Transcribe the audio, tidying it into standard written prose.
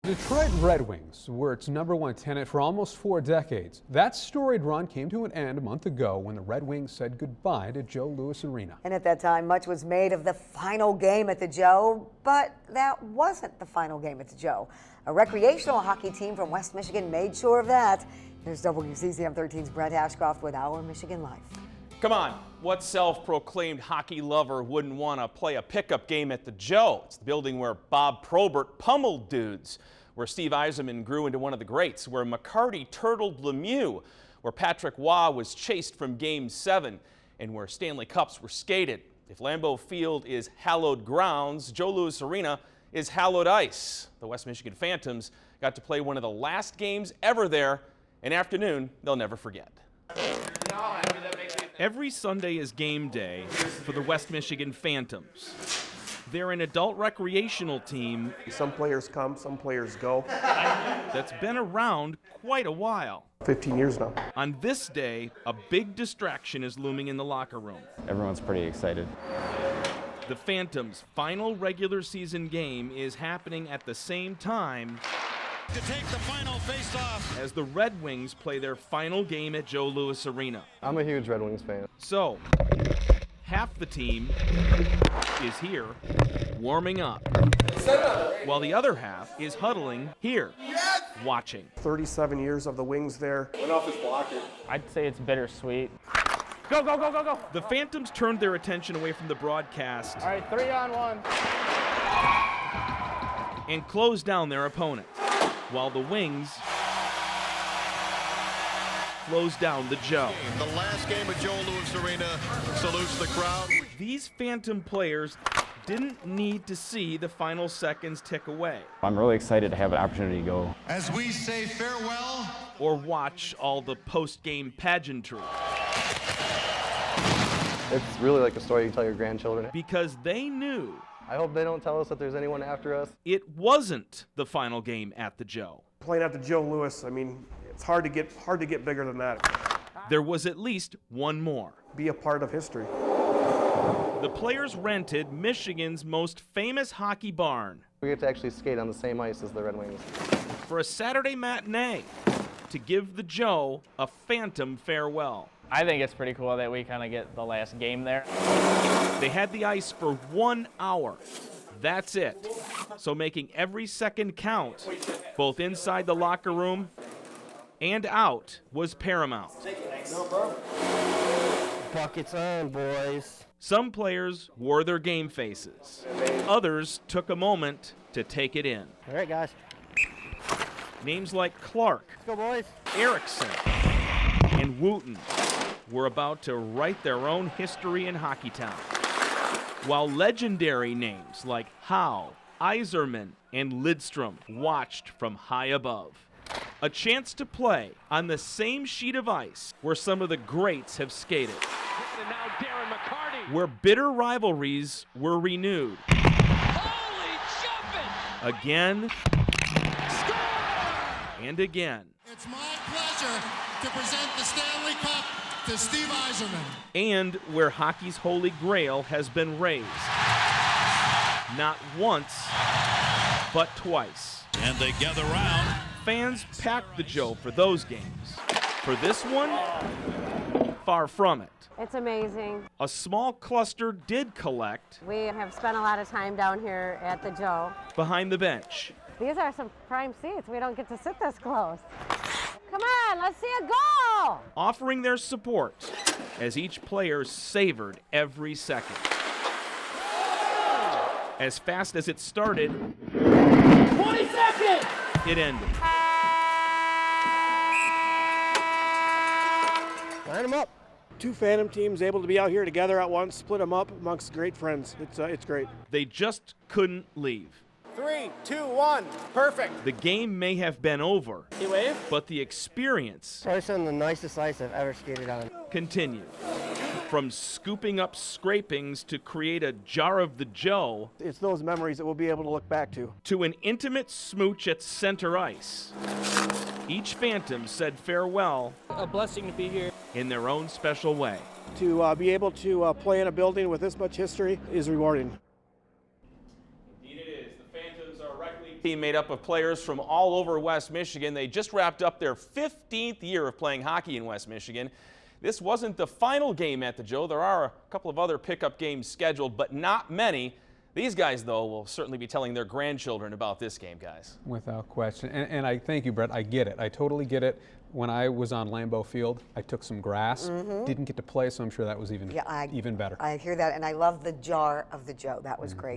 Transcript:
Detroit Red Wings were its #1 tenant for almost 4 decades. That storied run came to an end a month ago when the Red Wings said goodbye to Joe Louis Arena. And at that time, much was made of the final game at the Joe, but that wasn't the final game at the Joe. A recreational hockey team from West Michigan made sure of that. Here's WZZM 13's Brett Ashcroft with Our Michigan Life. Come on, what self-proclaimed hockey lover wouldn't want to play a pickup game at the Joe? It's the building where Bob Probert pummeled dudes, where Steve Yzerman grew into one of the greats, where McCarty turtled Lemieux, where Patrick Waugh was chased from Game 7, and where Stanley Cups were skated. If Lambeau Field is hallowed grounds, Joe Louis Arena is hallowed ice. The West Michigan Phantoms got to play one of the last games ever there, an afternoon they'll never forget. Every Sunday is game day for the West Michigan Phantoms. They're an adult recreational team. Some players come, some players go. That's been around quite a while. 15 years now. On this day, a big distraction is looming in the locker room. Everyone's pretty excited. The Phantoms' final regular season game is happening at the same time to take the final face-off as the Red Wings play their final game at Joe Louis Arena. I'm a huge Red Wings fan. So, half the team is here warming up, while the other half is huddling here, watching. 37 years of the Wings there. Went off his blocker. I'd say it's bittersweet. Go, go, go, go, go! The Phantoms turned their attention away from the broadcast. All right, 3-on-1. And closed down their opponent, while the Wings closed down the Joe. The last game at Joe Louis Arena salutes the crowd. These Phantom players didn't need to see the final seconds tick away. I'm really excited to have an opportunity to go. As we say farewell. Or watch all the post-game pageantry. It's really like a story you tell your grandchildren. Because they knew. I hope they don't tell us that there's anyone after us. It wasn't the final game at the Joe. Playing at the Joe Louis, I mean, it's hard to get bigger than that. There was at least one more. Be a part of history. The players rented Michigan's most famous hockey barn. We get to actually skate on the same ice as the Red Wings. For a Saturday matinee to give the Joe a Phantom farewell. I think it's pretty cool that we kind of get the last game there. They had the ice for 1 hour. That's it. So making every second count, both inside the locker room and out, was paramount. Buckets on, boys. Some players wore their game faces. Others took a moment to take it in. All right, guys. Names like Clark, Let's go, boys. Erickson, and Wooten were about to write their own history in Hockeytown, while legendary names like Howe, Yzerman, and Lidstrom watched from high above. A chance to play on the same sheet of ice where some of the greats have skated, and now Darren McCarty, where bitter rivalries were renewed. Holy jumping! Again and again. It's my pleasure to present the Stanley Cup to Steve Yzerman. And where hockey's holy grail has been raised. Not once, but twice. And they gather round. Fans packed the Joe for those games. For this one, far from it. It's amazing. A small cluster did collect. We have spent a lot of time down here at the Joe. Behind the bench. These are some prime seats. We don't get to sit this close. Come on, let's see a goal! Offering their support as each player savored every second. As fast as it started, 20 seconds! It ended. Line them up. Two Phantom teams able to be out here together at once, split them up amongst great friends. It's great. They just couldn't leave. 3, 2, 1. Perfect. The game may have been over, You wave? but the experience Probably some of the nicest ice I've ever skated on. continued. From scooping up scrapings to create a jar of the Joe, It's those memories that we'll be able to look back to an intimate smooch at center ice. Each Phantom said farewell. A blessing to be here. In their own special way. To be able to play in a building with this much history is rewarding. team made up of players from all over West Michigan. They just wrapped up their 15th year of playing hockey in West Michigan. This wasn't the final game at the Joe. There are a couple of other pickup games scheduled, but not many. These guys, though, will certainly be telling their grandchildren about this game, guys. Without question. And I thank you, Brett. I get it. I totally get it. When I was on Lambeau Field, I took some grass. Didn't get to play, so I'm sure that was even better. I hear that, and I love the jar of the Joe. That was great.